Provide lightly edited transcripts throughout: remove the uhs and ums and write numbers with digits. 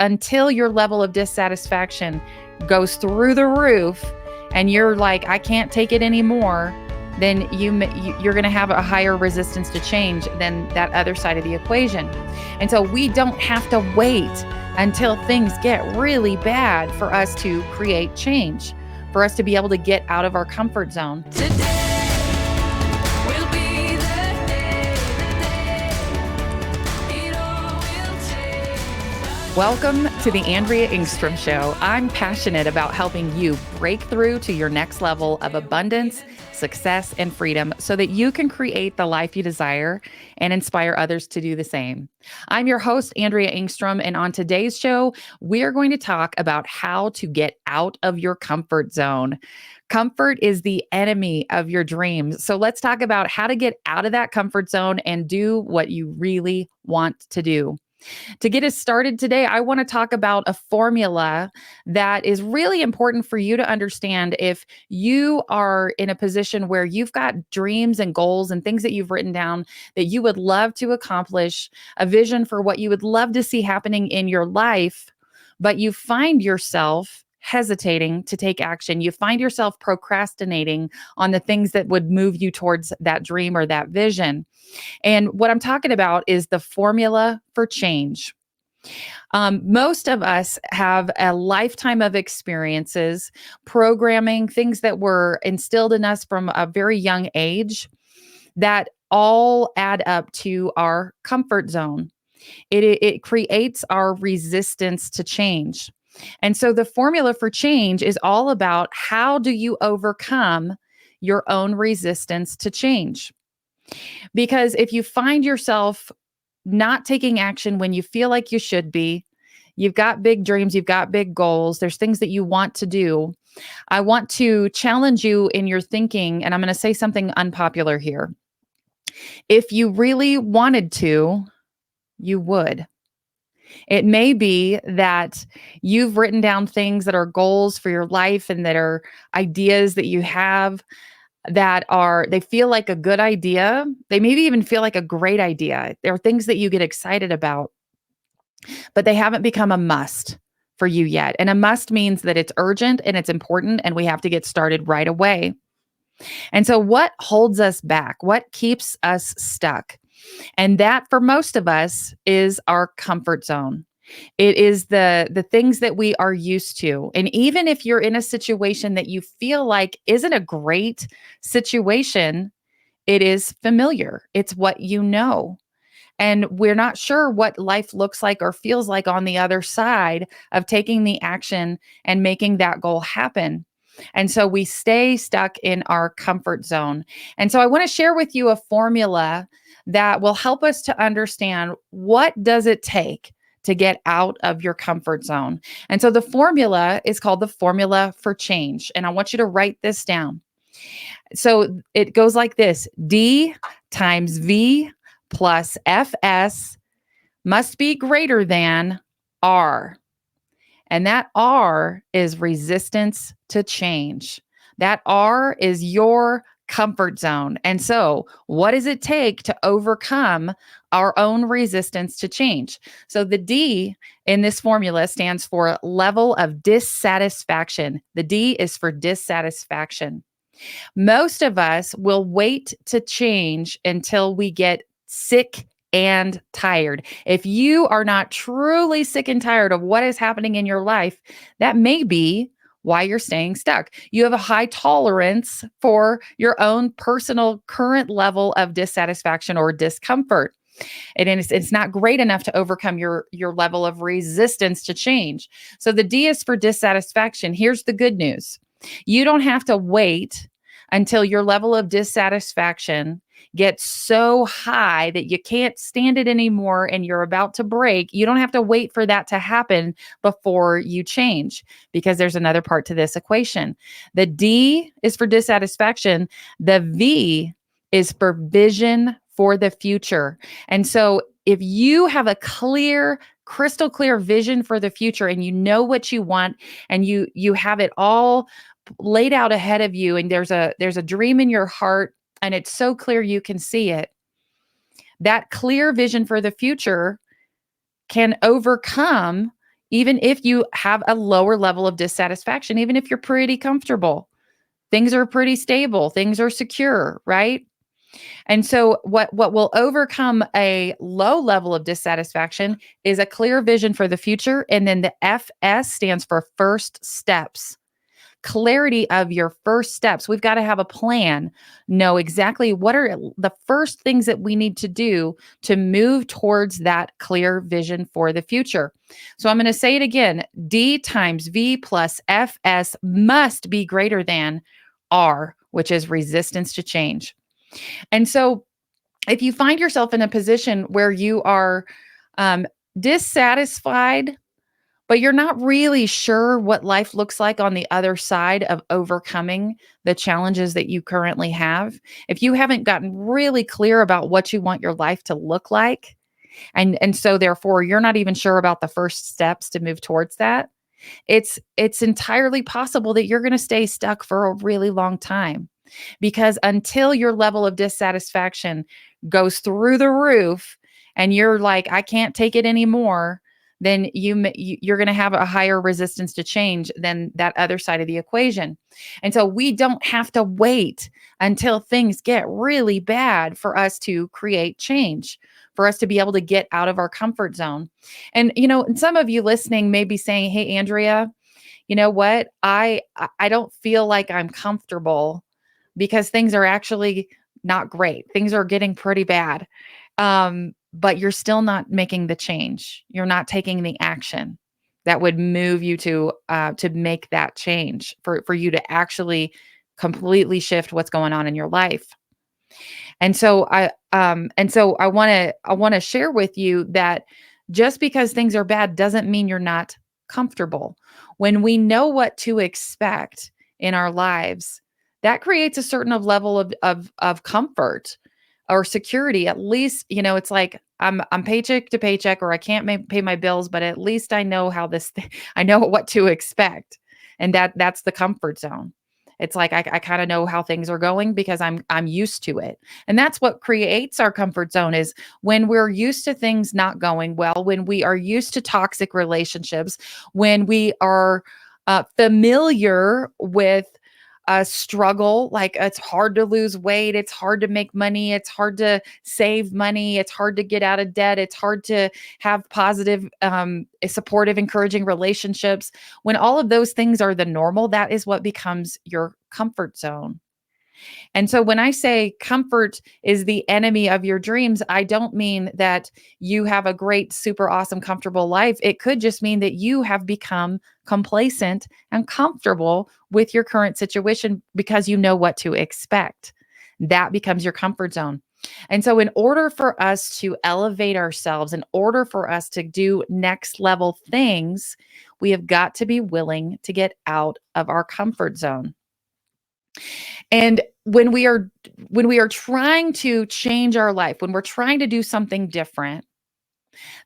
until your level of dissatisfaction goes through the roof and you're like, I can't take it anymore, then you're going to have a higher resistance to change than that other side of the equation. And so we don't have to wait until things get really bad for us to create change, for us to be able to get out of our comfort zone. Welcome to the Andrea Engstrom Show. I'm passionate about helping you break through to your next level of abundance, success, and freedom so that you can create the life you desire and inspire others to do the same. I'm your host, Andrea Engstrom, and on today's show, we're going to talk about how to get out of your comfort zone. Comfort is the enemy of your dreams. So let's talk about how to get out of that comfort zone and do what you really want to do. To get us started today, I want to talk about a formula that is really important for you to understand if you are in a position where you've got dreams and goals and things that you've written down that you would love to accomplish, a vision for what you would love to see happening in your life, but you find yourself hesitating to take action. You find yourself procrastinating on the things that would move you towards that dream or that vision. And what I'm talking about is the formula for change. Most of us have a lifetime of experiences, programming, things that were instilled in us from a very young age that all add up to our comfort zone. It creates our resistance to change. And so the formula for change is all about how do you overcome your own resistance to change? Because if you find yourself not taking action when you feel like you should be, you've got big dreams, you've got big goals, there's things that you want to do. I want to challenge you in your thinking, and I'm going to say something unpopular here. If you really wanted to, you would. It may be that you've written down things that are goals for your life and that are ideas that you have they feel like a good idea. They maybe even feel like a great idea. There are things that you get excited about, but they haven't become a must for you yet. And a must means that it's urgent and it's important and we have to get started right away. And so what holds us back? What keeps us stuck? And that for most of us is our comfort zone. It is the things that we are used to. And even if you're in a situation that you feel like isn't a great situation, it is familiar. It's what you know. And we're not sure what life looks like or feels like on the other side of taking the action and making that goal happen. And so we stay stuck in our comfort zone. And so I want to share with you a formula that will help us to understand what does it take to get out of your comfort zone. And so the formula is called the formula for change. And I want you to write this down. So it goes like this: D times V plus FS must be greater than R. And that R is resistance to change. That R is your comfort zone. And so what does it take to overcome our own resistance to change? So the D in this formula stands for level of dissatisfaction. The D is for dissatisfaction. Most of us will wait to change until we get sick and tired. If you are not truly sick and tired of what is happening in your life, that may be why you're staying stuck. You have a high tolerance for your own personal current level of dissatisfaction or discomfort. And it's not great enough to overcome your level of resistance to change. So the D is for dissatisfaction. Here's the good news. You don't have to wait until your level of dissatisfaction gets so high that you can't stand it anymore and you're about to break. You don't have to wait for that to happen before you change, because there's another part to this equation. The D is for dissatisfaction. The V is for vision for the future. And so if you have a crystal clear vision for the future and you know what you want and you have it all laid out ahead of you, and there's a dream in your heart and it's so clear you can see it, that clear vision for the future can overcome even if you have a lower level of dissatisfaction, even if you're pretty comfortable, things are pretty stable, things are secure, right? And so what will overcome a low level of dissatisfaction is a clear vision for the future, and then the FS stands for first steps. Clarity of your first steps. We've got to have a plan, know exactly what are the first things that we need to do to move towards that clear vision for the future. So I'm going to say it again. D times V plus FS must be greater than R, which is resistance to change. And so if you find yourself in a position where you are um, dissatisfied, but you're not really sure what life looks like on the other side of overcoming the challenges that you currently have, if you haven't gotten really clear about what you want your life to look like, and so therefore you're not even sure about the first steps to move towards that, it's entirely possible that you're going to stay stuck for a really long time, because until your level of dissatisfaction goes through the roof and you're like, I can't take it anymore, then you're going to have a higher resistance to change than that other side of the equation. And so we don't have to wait until things get really bad for us to create change, for us to be able to get out of our comfort zone. And and some of you listening may be saying, "Hey Andrea, you know what? I don't feel like I'm comfortable because things are actually not great. Things are getting pretty bad." But you're still not making the change. You're not taking the action that would move you to make that change, for you to actually completely shift what's going on in your life. And so I want to share with you that just because things are bad doesn't mean you're not comfortable. When we know what to expect in our lives, that creates a certain of level of comfort or security. At least, it's like I'm paycheck to paycheck, or I can't pay my bills, but at least I know I know what to expect. And that's the comfort zone. It's like I kind of know how things are going because I'm used to it. And that's what creates our comfort zone, is when we're used to things not going well, when we are used to toxic relationships, when we are familiar with a struggle, like it's hard to lose weight, it's hard to make money, it's hard to save money, it's hard to get out of debt, it's hard to have positive, supportive, encouraging relationships. When all of those things are the normal, that is what becomes your comfort zone. And so when I say comfort is the enemy of your dreams, I don't mean that you have a great, super awesome, comfortable life. It could just mean that you have become complacent and comfortable with your current situation because you know what to expect. That becomes your comfort zone. And so, in order for us to elevate ourselves, in order for us to do next level things, we have got to be willing to get out of our comfort zone. And when we are trying to change our life, when we're trying to do something different,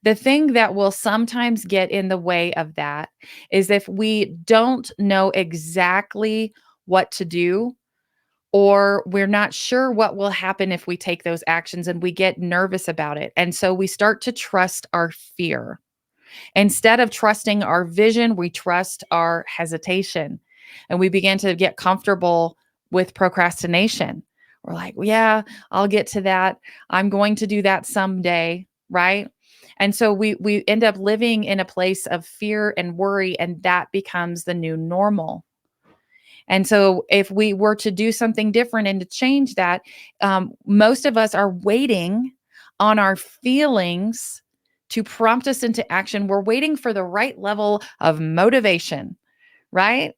the thing that will sometimes get in the way of that is if we don't know exactly what to do, or we're not sure what will happen if we take those actions, and we get nervous about it. And so we start to trust our fear. Instead of trusting our vision, we trust our hesitation, and we begin to get comfortable with procrastination. We're like, "Well, yeah, I'll get to that. I'm going to do that someday." Right. And so we end up living in a place of fear and worry, and that becomes the new normal. And so, if we were to do something different and to change that, most of us are waiting on our feelings to prompt us into action. We're waiting for the right level of motivation, right?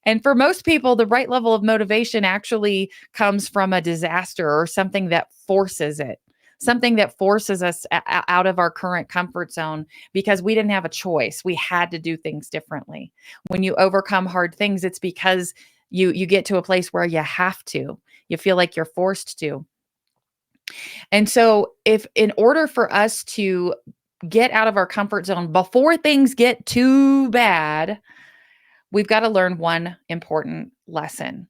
And for most people, the right level of motivation actually comes from a disaster or something that forces it, something that forces us out of our current comfort zone because we didn't have a choice. We had to do things differently. When you overcome hard things, it's because you get to a place where you have to. You feel like you're forced to. And so, if in order for us to get out of our comfort zone before things get too bad, we've got to learn one important lesson.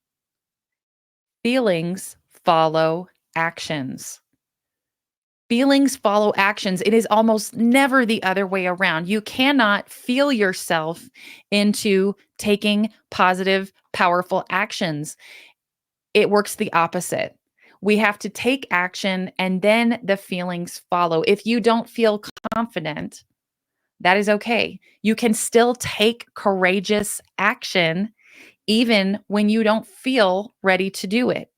Feelings follow actions. Feelings follow actions. It is almost never the other way around. You cannot feel yourself into taking positive, powerful actions. It works the opposite. We have to take action and then the feelings follow. If you don't feel confident, that is okay. You can still take courageous action even when you don't feel ready to do it.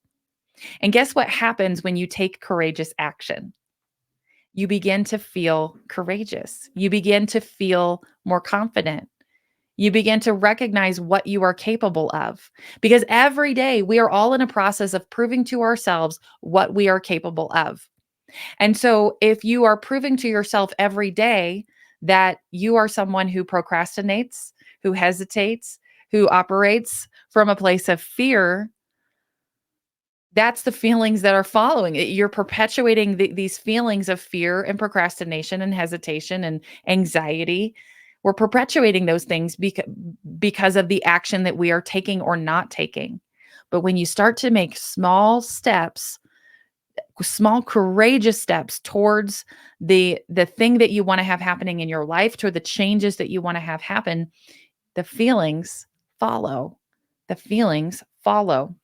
And guess what happens when you take courageous action? You begin to feel courageous. You begin to feel more confident. You begin to recognize what you are capable of. Because every day we are all in a process of proving to ourselves what we are capable of. And so if you are proving to yourself every day that you are someone who procrastinates, who hesitates, who operates from a place of fear, that's the feelings that are following it. You're perpetuating these feelings of fear and procrastination and hesitation and anxiety. We're perpetuating those things because of the action that we are taking or not taking. But when you start to make small courageous steps towards the thing that you want to have happening in your life, toward the changes that you want to have happen, the feelings follow. The feelings follow.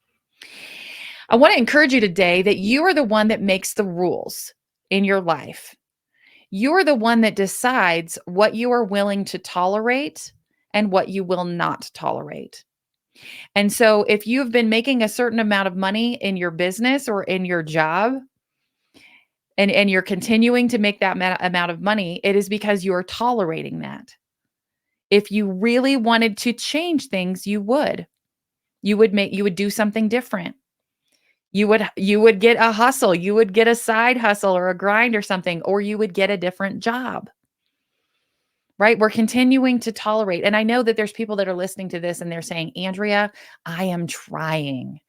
I want to encourage you today that you are the one that makes the rules in your life. You are the one that decides what you are willing to tolerate and what you will not tolerate. And so if you've been making a certain amount of money in your business or in your job, and you're continuing to make that amount of money, it is because you are tolerating that. If you really wanted to change things, you would. You would do something different. You would get a hustle, you would get a side hustle or a grind or something, or you would get a different job. Right? We're continuing to tolerate. And I know that there's people that are listening to this and they're saying, Andrea, I am trying.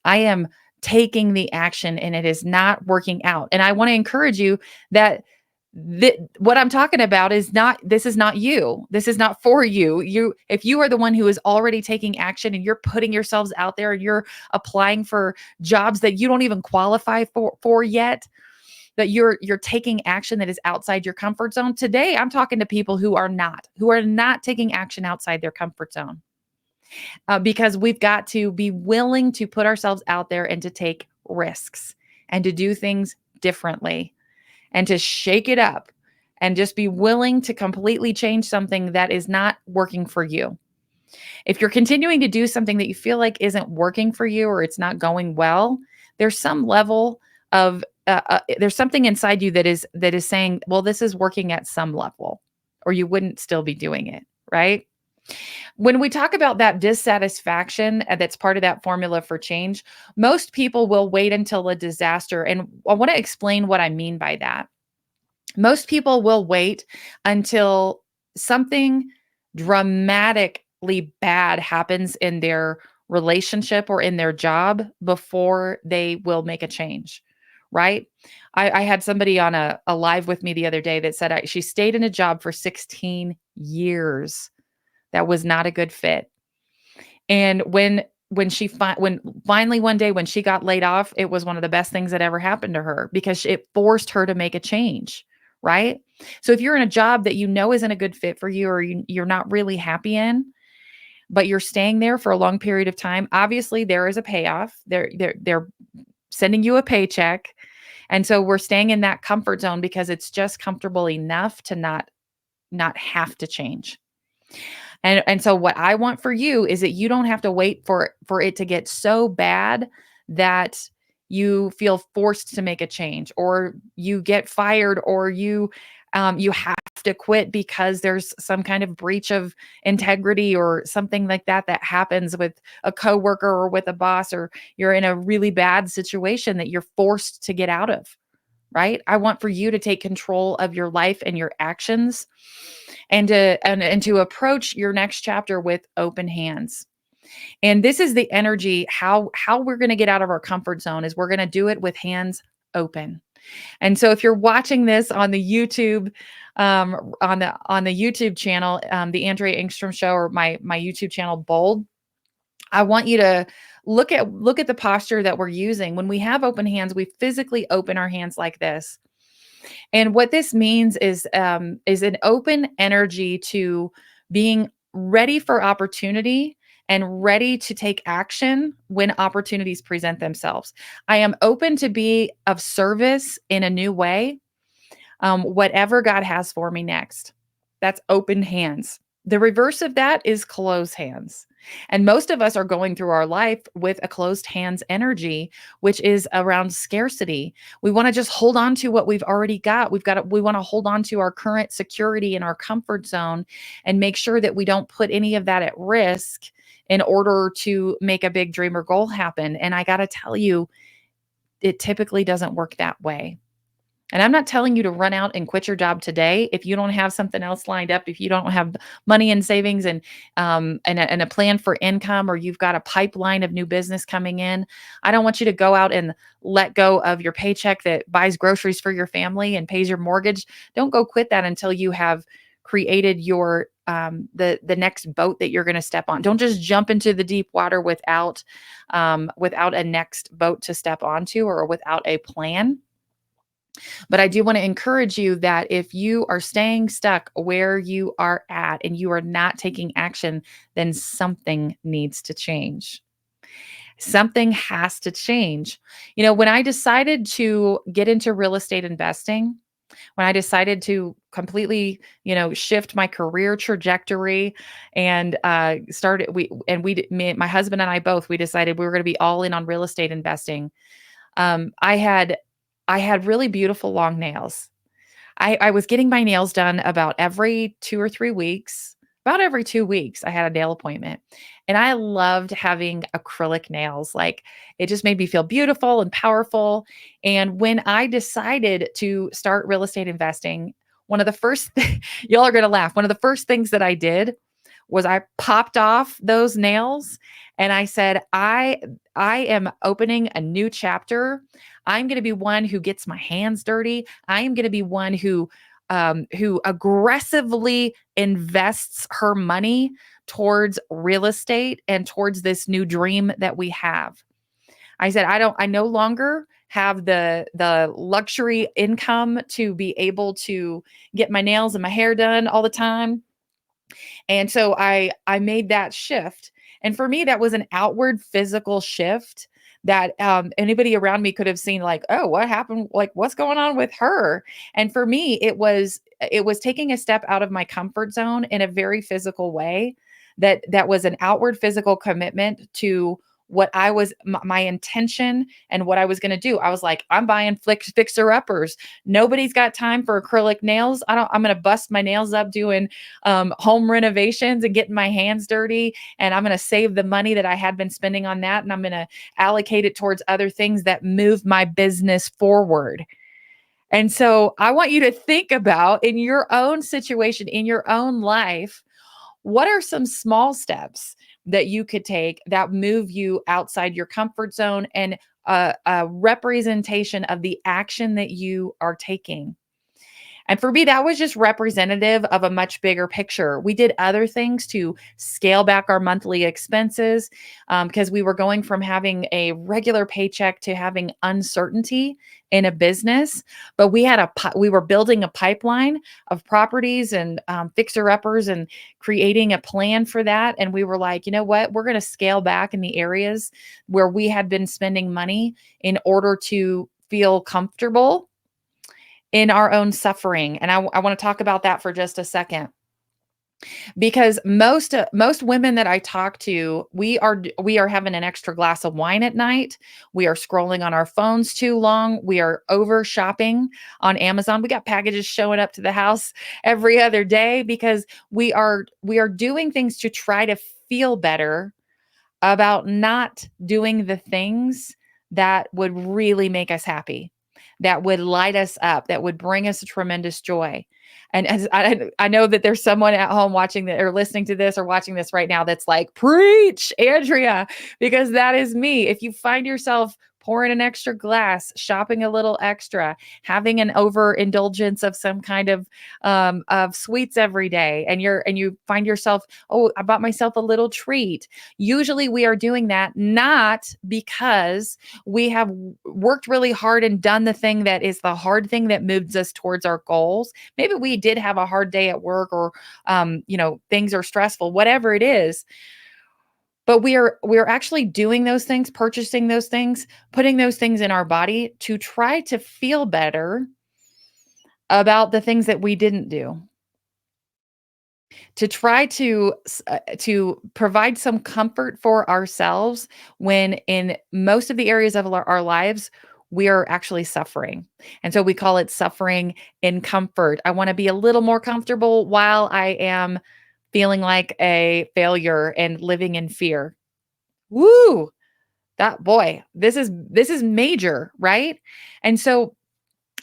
I am taking the action and it is not working out. And I want to encourage you that what I'm talking about is not, this is not you. This is not for you. If you are the one who is already taking action and you're putting yourselves out there and you're applying for jobs that you don't even qualify for yet, that you're taking action that is outside your comfort zone. Today, I'm talking to people who are not taking action outside their comfort zone, because we've got to be willing to put ourselves out there and to take risks and to do things differently and to shake it up and just be willing to completely change something that is not working for you. If you're continuing to do something that you feel like isn't working for you or it's not going well, there's some level of there's something inside you that is saying, well, this is working at some level, or you wouldn't still be doing it, right? When we talk about that dissatisfaction, that's part of that formula for change, most people will wait until a disaster. And I want to explain what I mean by that. Most people will wait until something dramatically bad happens in their relationship or in their job before they will make a change, right? I had somebody on a live with me the other day that said she stayed in a job for 16 years. That was not a good fit. And when finally one day when she got laid off, it was one of the best things that ever happened to her because it forced her to make a change, right? So if you're in a job that you know isn't a good fit for you or you're not really happy in, but you're staying there for a long period of time, obviously there is a payoff. They're sending you a paycheck. And so we're staying in that comfort zone because it's just comfortable enough to not have to change. And so what I want for you is that you don't have to wait for it to get so bad that you feel forced to make a change or you get fired or you have to quit because there's some kind of breach of integrity or something like that that happens with a coworker or with a boss, or you're in a really bad situation that you're forced to get out of. Right? I want for you to take control of your life and your actions and to approach your next chapter with open hands. And this is the energy, how we're going to get out of our comfort zone is we're going to do it with hands open. And so if you're watching this on the YouTube, on the YouTube channel, the Andrea Engstrom Show, or my YouTube channel, Bold, I want you to look at the posture that we're using. When we have open hands, we physically open our hands like this. And what this means is an open energy to being ready for opportunity and ready to take action when opportunities present themselves. I am open to be of service in a new way, whatever God has for me next. That's open hands. The reverse of that is closed hands. And most of us are going through our life with a closed hands energy, which is around scarcity. We want to just hold on to what we've already got. We want to hold on to our current security and our comfort zone and make sure that we don't put any of that at risk in order to make a big dream or goal happen. And I got to tell you, it typically doesn't work that way. And I'm not telling you to run out and quit your job today if you don't have something else lined up, if you don't have money in savings and a plan for income, or you've got a pipeline of new business coming in. I don't want you to go out and let go of your paycheck that buys groceries for your family and pays your mortgage. Don't go quit that until you have created your the next boat that you're going to step on. Don't just jump into the deep water without a next boat to step onto or without a plan. But I do want to encourage you that if you are staying stuck where you are at and you are not taking action, then something needs to change. Something has to change. When I decided to get into real estate investing, when I decided to completely, shift my career trajectory and started, my husband and I both, we decided we were going to be all in on real estate investing. I had really beautiful long nails. I was getting my nails done about every 2 or 3 weeks. About every 2 weeks, I had a nail appointment, and I loved having acrylic nails, like, it just made me feel beautiful and powerful, and when I decided to start real estate investing, one of the first y'all are gonna laugh, one of the first things that I did was I popped off those nails and I said, I am opening a new chapter. I'm going to be one who gets my hands dirty. I am going to be one who aggressively invests her money towards real estate and towards this new dream that we have. I said, I no longer have the luxury income to be able to get my nails and my hair done all the time. And so I made that shift. And for me, that was an outward physical shift that anybody around me could have seen, like, oh, what happened? Like, what's going on with her? And for me, it was taking a step out of my comfort zone in a very physical way. That was an outward physical commitment to what I was my intention and what I was going to do. I was like, I'm buying fixer uppers. Nobody's got time for acrylic nails. I'm going to bust my nails up doing home renovations and getting my hands dirty. And I'm going to save the money that I had been spending on that. And I'm going to allocate it towards other things that move my business forward. And so I want you to think about, in your own situation, in your own life, what are some small steps that you could take that move you outside your comfort zone and a representation of the action that you are taking? And for me, that was just representative of a much bigger picture. We did other things to scale back our monthly expenses because we were going from having a regular paycheck to having uncertainty in a business. But we were building a pipeline of properties and fixer uppers and creating a plan for that. And we were like, you know what? We're going to scale back in the areas where we had been spending money in order to feel comfortable in our own suffering. And I want to talk about that for just a second, because most women that I talk to, we are having an extra glass of wine at night. We are scrolling on our phones too long. We are over shopping on Amazon. We got packages showing up to the house every other day because we are doing things to try to feel better about not doing the things that would really make us happy, that would light us up, that would bring us a tremendous joy. And as I know that there's someone at home watching that or listening to this or watching this right now that's like, preach, Andrea, because that is me. If you find yourself pouring an extra glass, shopping a little extra, having an overindulgence of some kind of sweets every day, and you find yourself, oh, I bought myself a little treat. Usually we are doing that not because we have worked really hard and done the thing that is the hard thing that moves us towards our goals. Maybe we did have a hard day at work, or things are stressful, whatever it is, but we are actually doing those things, purchasing those things, putting those things in our body to try to feel better about the things that we didn't do, to try to provide some comfort for ourselves when in most of the areas of our lives we are actually suffering. And so we call it suffering in comfort. I want to be a little more comfortable while I am feeling like a failure and living in fear. Woo! That boy, this is major, right? And so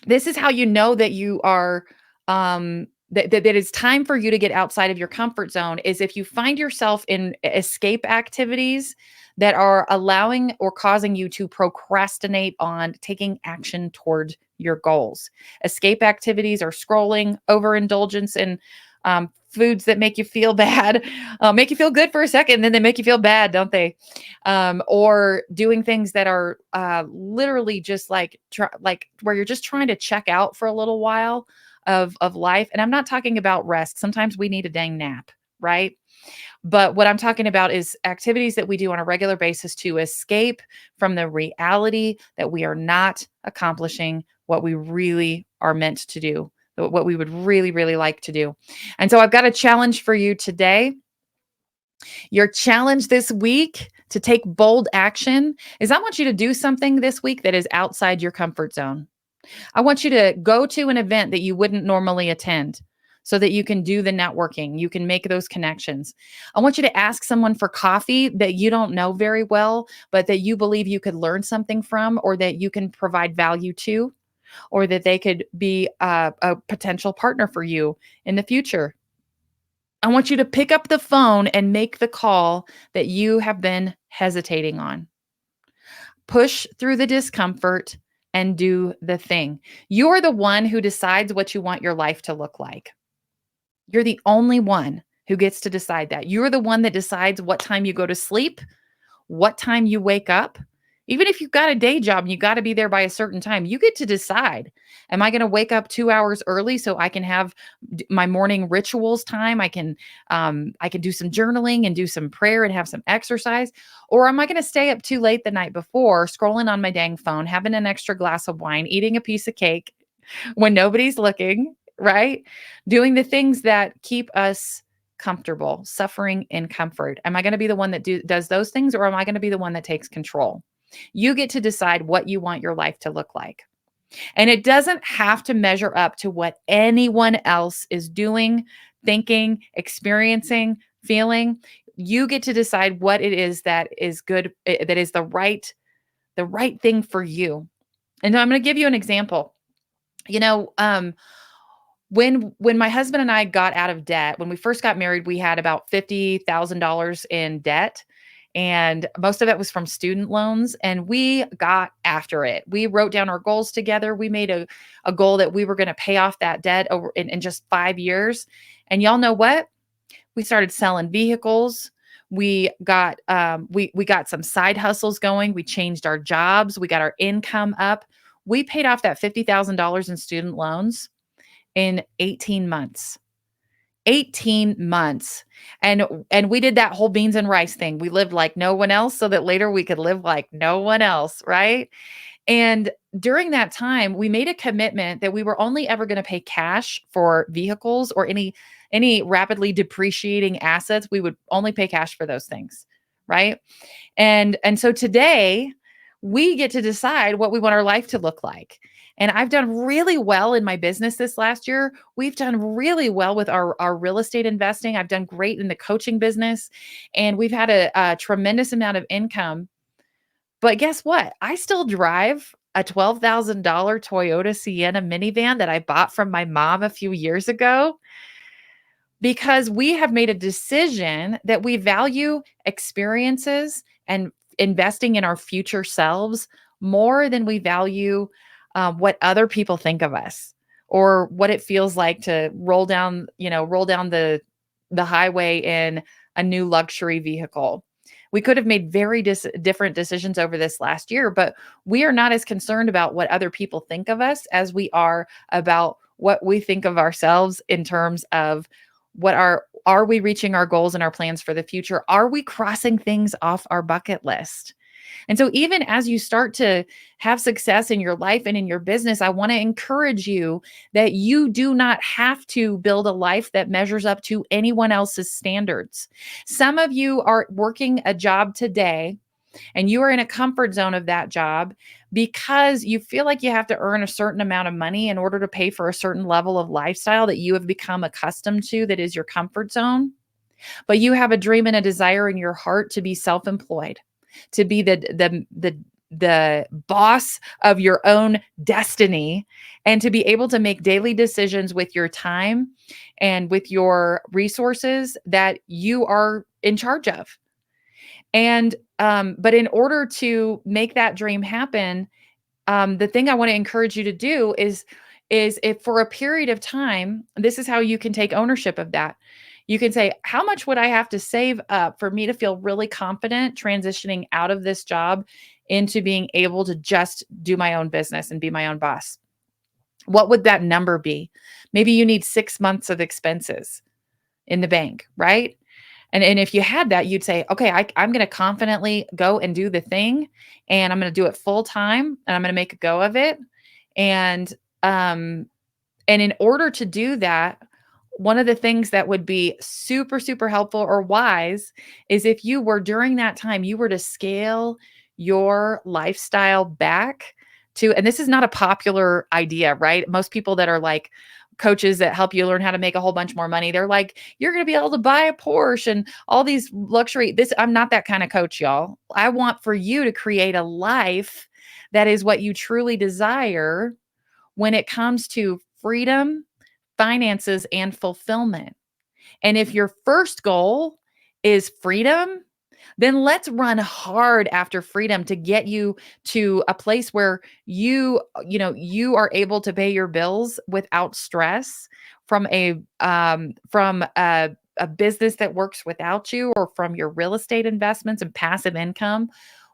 this is how you know that you are that it's time for you to get outside of your comfort zone, is if you find yourself in escape activities that are allowing or causing you to procrastinate on taking action toward your goals. Escape activities are scrolling, overindulgence in foods that make you feel bad, make you feel good for a second, then they make you feel bad, don't they? Or doing things that are literally just like where you're just trying to check out for a little while of life. And I'm not talking about rest. Sometimes we need a dang nap, right? But what I'm talking about is activities that we do on a regular basis to escape from the reality that we are not accomplishing what we really are meant to do, what we would really, really like to do. And so I've got a challenge for you today. Your challenge this week to take bold action is, I want you to do something this week that is outside your comfort zone. I want you to go to an event that you wouldn't normally attend so that you can do the networking, you can make those connections. I want you to ask someone for coffee that you don't know very well, but that you believe you could learn something from, or that you can provide value to, or that they could be a potential partner for you in the future. I want you to pick up the phone and make the call that you have been hesitating on. Push through the discomfort and do the thing. You're the one who decides what you want your life to look like. You're the only one who gets to decide that. You're the one that decides what time you go to sleep, what time you wake up. Even if you've got a day job and you got to be there by a certain time, you get to decide. Am I going to wake up 2 hours early so I can have my morning rituals time? I can do some journaling and do some prayer and have some exercise, or am I going to stay up too late the night before, scrolling on my dang phone, having an extra glass of wine, eating a piece of cake when nobody's looking, right? Doing the things that keep us comfortable, suffering in comfort. Am I going to be the one that does those things, or am I going to be the one that takes control? You get to decide what you want your life to look like. And it doesn't have to measure up to what anyone else is doing, thinking, experiencing, feeling. You get to decide what it is that is good, that is the right thing for you. And I'm going to give you an example. You know, when my husband and I got out of debt, when we first got married, we had about $50,000 in debt. And most of it was from student loans. And we got after it. We wrote down our goals together. We made a goal that we were going to pay off that debt over in just 5 years. And y'all know what? We started selling vehicles. We got some side hustles going. We changed our jobs. We got our income up. We paid off that $50,000 in student loans in 18 months. 18 months. And we did that whole beans and rice thing. We lived like no one else so that later we could live like no one else, right? And during that time, we made a commitment that we were only ever going to pay cash for vehicles or any rapidly depreciating assets. We would only pay cash for those things, right? And so today we get to decide what we want our life to look like. And I've done really well in my business this last year. We've done really well with our real estate investing. I've done great in the coaching business, and we've had a tremendous amount of income. But guess what? I still drive a $12,000 Toyota Sienna minivan that I bought from my mom a few years ago, because we have made a decision that we value experiences and investing in our future selves more than we value what other people think of us, or what it feels like to roll down the highway in a new luxury vehicle. We could have made very different decisions over this last year, but we are not as concerned about what other people think of us as we are about what we think of ourselves, in terms of what are we reaching our goals and our plans for the future? Are we crossing things off our bucket list? And so, even as you start to have success in your life and in your business, I want to encourage you that you do not have to build a life that measures up to anyone else's standards. Some of you are working a job today, and you are in a comfort zone of that job because you feel like you have to earn a certain amount of money in order to pay for a certain level of lifestyle that you have become accustomed to, that is your comfort zone. But you have a dream and a desire in your heart to be self-employed, to be the boss of your own destiny, and to be able to make daily decisions with your time and with your resources that you are in charge of. And but in order to make that dream happen, the thing I want to encourage you to do is if for a period of time, this is how you can take ownership of that. You can say, how much would I have to save up for me to feel really confident transitioning out of this job into being able to just do my own business and be my own boss? What would that number be? Maybe you need 6 months of expenses in the bank, right? And if you had that, you'd say, okay, I'm going to confidently go and do the thing, and I'm going to do it full time, and I'm going to make a go of it. And um, and in order to do that, one of the things that would be super, super helpful or wise is if you were, during that time, you were to scale your lifestyle back to, and this is not a popular idea, right? Most people that are like coaches that help you learn how to make a whole bunch more money, they're like, you're going to be able to buy a Porsche and all these luxury. I'm not that kind of coach, y'all. I want for you to create a life that is what you truly desire when it comes to freedom, finances, and fulfillment. And if your first goal is freedom, then let's run hard after freedom to get you to a place where you are able to pay your bills without stress from a business that works without you, or from your real estate investments and passive income,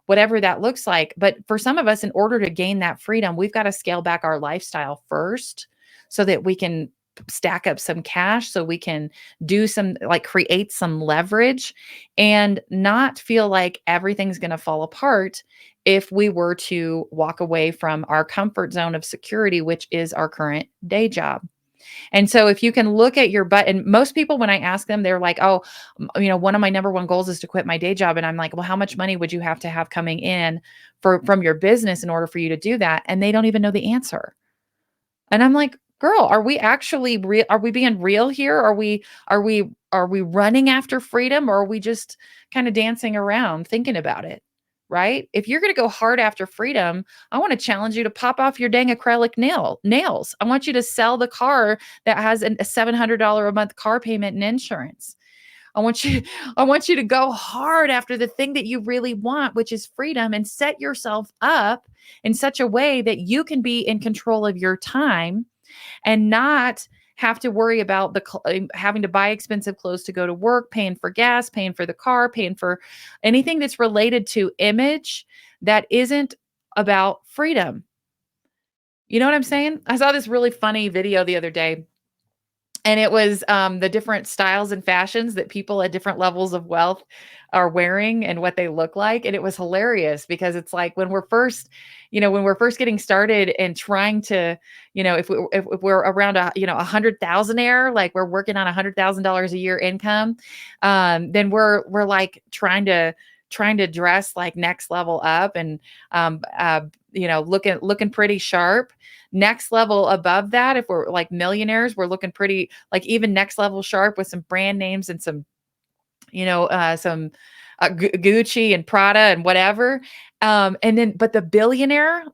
whatever that looks like. But for some of us, in order to gain that freedom, we've got to scale back our lifestyle first so that we can stack up some cash, so we can do some, like, create some leverage and not feel like everything's going to fall apart if we were to walk away from our comfort zone of security, which is our current day job. And so if you can look at your butt, and most people, when I ask them, they're like, oh, one of my number one goals is to quit my day job. And I'm like, well, how much money would you have to have coming in from your business in order for you to do that? And they don't even know the answer. And I'm like, girl, are we actually real? Are we being real here? Are we running after freedom, or are we just kind of dancing around thinking about it? Right? If you're going to go hard after freedom, I want to challenge you to pop off your dang acrylic nails. I want you to sell the car that has a $700 a month car payment and insurance. I want you I want you to go hard after the thing that you really want, which is freedom, and set yourself up in such a way that you can be in control of your time and not have to worry about having to buy expensive clothes to go to work, paying for gas, paying for the car, paying for anything that's related to image that isn't about freedom. You know what I'm saying? I saw this really funny video the other day, and it was the different styles and fashions that people at different levels of wealth are wearing and what they look like. And it was hilarious because it's like when we're first getting started and trying to, if we're around 100,000 like we're working on $100,000 a year income, then we're like trying to dress like next level up and looking pretty sharp. Next level above that, if we're like millionaires, we're looking pretty, like, even next level sharp with some brand names and some Gucci and Prada and whatever. And then, but the billionaire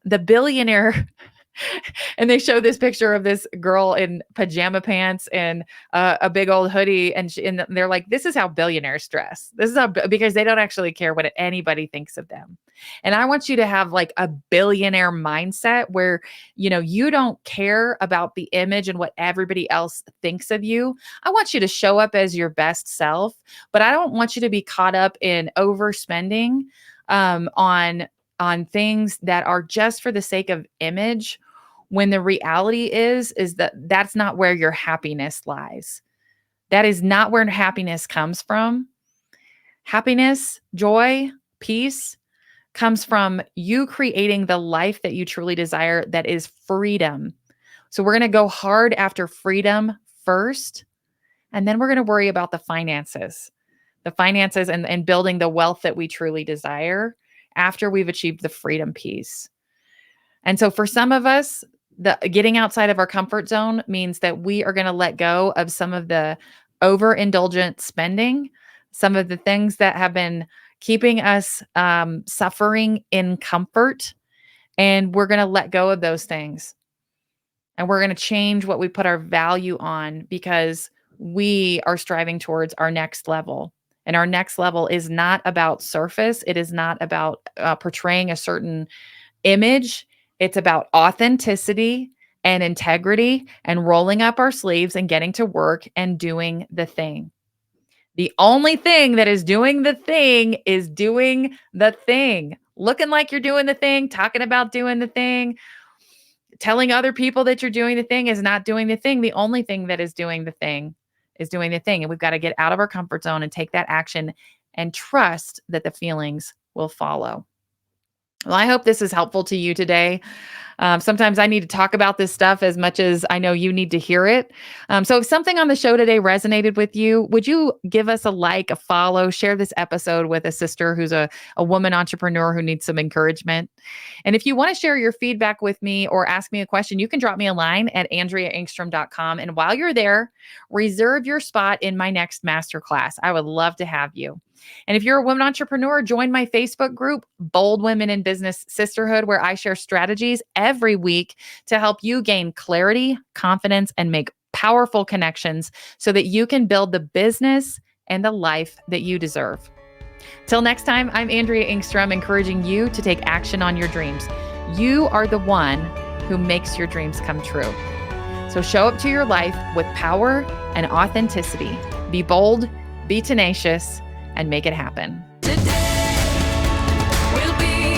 And they show this picture of this girl in pajama pants and a big old hoodie. And they're like, this is how billionaires dress. This is how, because they don't actually care what anybody thinks of them. And I want you to have like a billionaire mindset where, you don't care about the image and what everybody else thinks of you. I want you to show up as your best self, but I don't want you to be caught up in overspending on things that are just for the sake of image, when the reality is that that's not where your happiness lies. That is not where happiness comes from. Happiness, joy, peace comes from you creating the life that you truly desire, that is freedom. So we're going to go hard after freedom first, and then we're going to worry about the finances and building the wealth that we truly desire after we've achieved the freedom piece. And so for some of us, the getting outside of our comfort zone means that we are going to let go of some of the overindulgent spending, some of the things that have been keeping us suffering in comfort. And we're going to let go of those things. And we're going to change what we put our value on, because we are striving towards our next level. And our next level is not about surface. It is not about portraying a certain image. It's about authenticity and integrity and rolling up our sleeves and getting to work and doing the thing. The only thing that is doing the thing is doing the thing. Looking like you're doing the thing, talking about doing the thing, telling other people that you're doing the thing is not doing the thing. The only thing that is doing the thing is doing the thing. And we've got to get out of our comfort zone and take that action and trust that the feelings will follow. Well, I hope this is helpful to you today. Sometimes I need to talk about this stuff as much as I know you need to hear it. So if something on the show today resonated with you, would you give us a like, a follow, share this episode with a sister who's a woman entrepreneur who needs some encouragement? And if you want to share your feedback with me or ask me a question, you can drop me a line at AndreaEngstrom.com. And while you're there, reserve your spot in my next masterclass. I would love to have you. And if you're a woman entrepreneur, join my Facebook group, Bold Women in Business Sisterhood, where I share strategies every week to help you gain clarity, confidence, and make powerful connections so that you can build the business and the life that you deserve. Till next time, I'm Andrea Engstrom, encouraging you to take action on your dreams. You are the one who makes your dreams come true. So show up to your life with power and authenticity. Be bold, be tenacious, and make it happen. Today will be